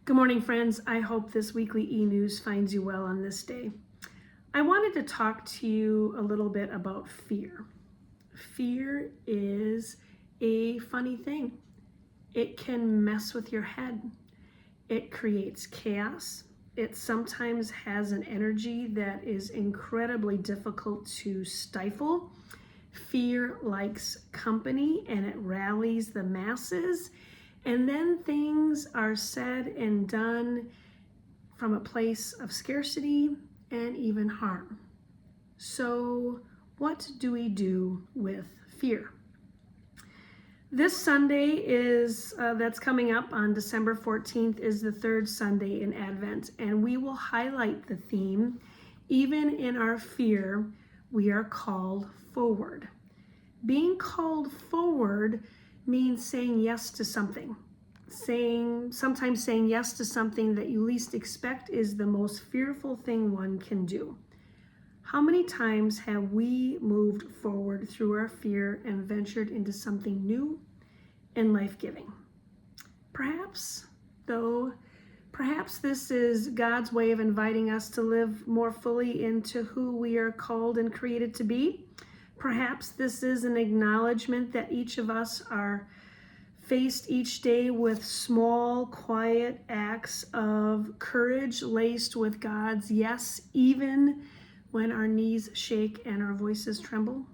Good morning, friends. I hope this weekly e-news finds you well on this day. I wanted to talk to you a little bit about fear. Fear is a funny thing. It can mess with your head. It creates chaos. It sometimes has an energy that is incredibly difficult to stifle. Fear likes company and it rallies the masses. And then things are said and done from a place of scarcity and even harm. So, what do we do with fear? This Sunday that's coming up on December 14th is the third Sunday in Advent, and we will highlight the theme, even in our fear, we are called forward. Being called forward means saying yes to something. Sometimes saying yes to something that you least expect is the most fearful thing one can do. How many times have we moved forward through our fear and ventured into something new and life-giving? Perhaps this is God's way of inviting us to live more fully into who we are called and created to be. Perhaps this is an acknowledgement that each of us are faced each day with small, quiet acts of courage laced with God's yes, even when our knees shake and our voices tremble.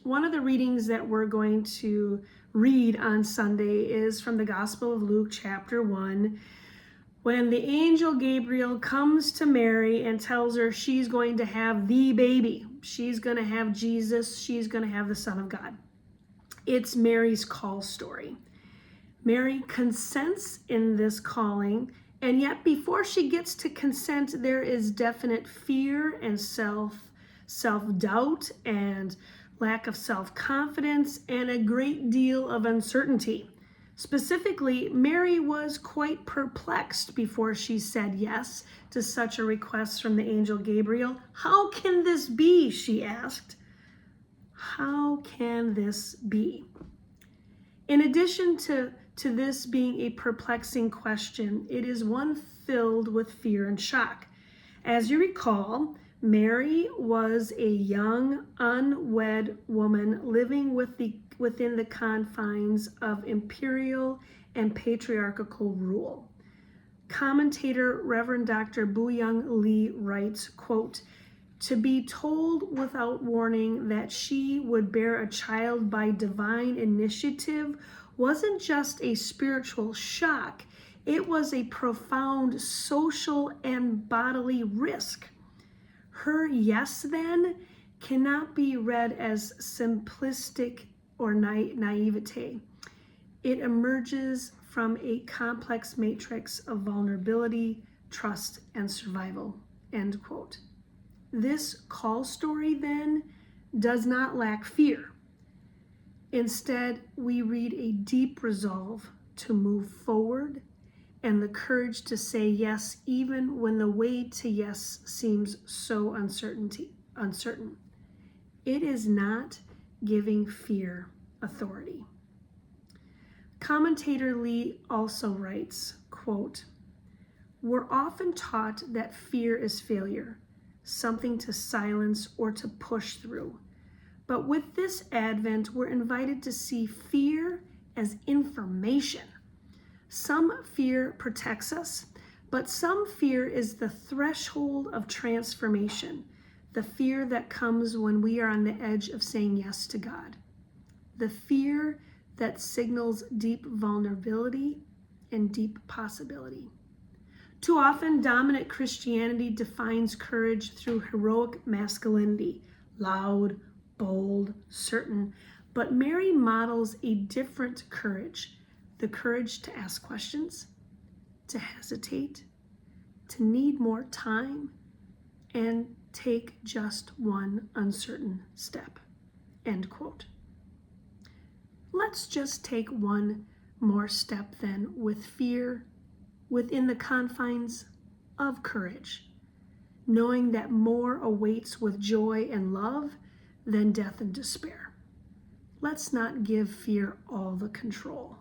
One of the readings that we're going to read on Sunday is from the Gospel of Luke, chapter 1, when the angel Gabriel comes to Mary and tells her she's going to have the baby. She's going to have Jesus. She's going to have the Son of God. It's Mary's call story. Mary consents in this calling, and yet before she gets to consent, there is definite fear and self-doubt and lack of self-confidence and a great deal of uncertainty. Specifically, Mary was quite perplexed before she said yes to such a request from the angel Gabriel. "How can this be?" she asked. How can this be? In addition to this being a perplexing question, it is one filled with fear and shock. As you recall, Mary was a young, unwed woman living within the confines of imperial and patriarchal rule. Commentator Reverend Dr. Boo-Young Lee writes, quote, "To be told without warning that she would bear a child by divine initiative wasn't just a spiritual shock, it was a profound social and bodily risk. Her yes, then, cannot be read as simplistic or naivete. It emerges from a complex matrix of vulnerability, trust, and survival," end quote. This call story, then, does not lack fear. Instead, we read a deep resolve to move forward and the courage to say yes even when the way to yes seems so uncertain. It is not giving fear authority. Commentator Lee also writes, quote, "We're often taught that fear is failure, something to silence or to push through. But with this Advent, we're invited to see fear as information. Some fear protects us, but some fear is the threshold of transformation, the fear that comes when we are on the edge of saying yes to God, the fear that signals deep vulnerability and deep possibility. Too often, dominant Christianity defines courage through heroic masculinity, loud, bold, certain. But Mary models a different courage, the courage to ask questions, to hesitate, to need more time, and take just one uncertain step," end quote. Let's just take one more step then with fear within the confines of courage, knowing that more awaits with joy and love than death and despair. Let's not give fear all the control,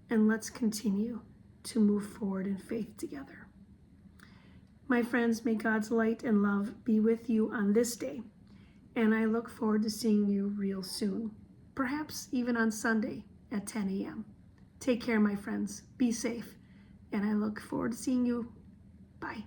and let's continue to move forward in faith together. My friends, may God's light and love be with you on this day, and I look forward to seeing you real soon, perhaps even on Sunday at 10 a.m. Take care, my friends. Be safe, and I look forward to seeing you. Bye.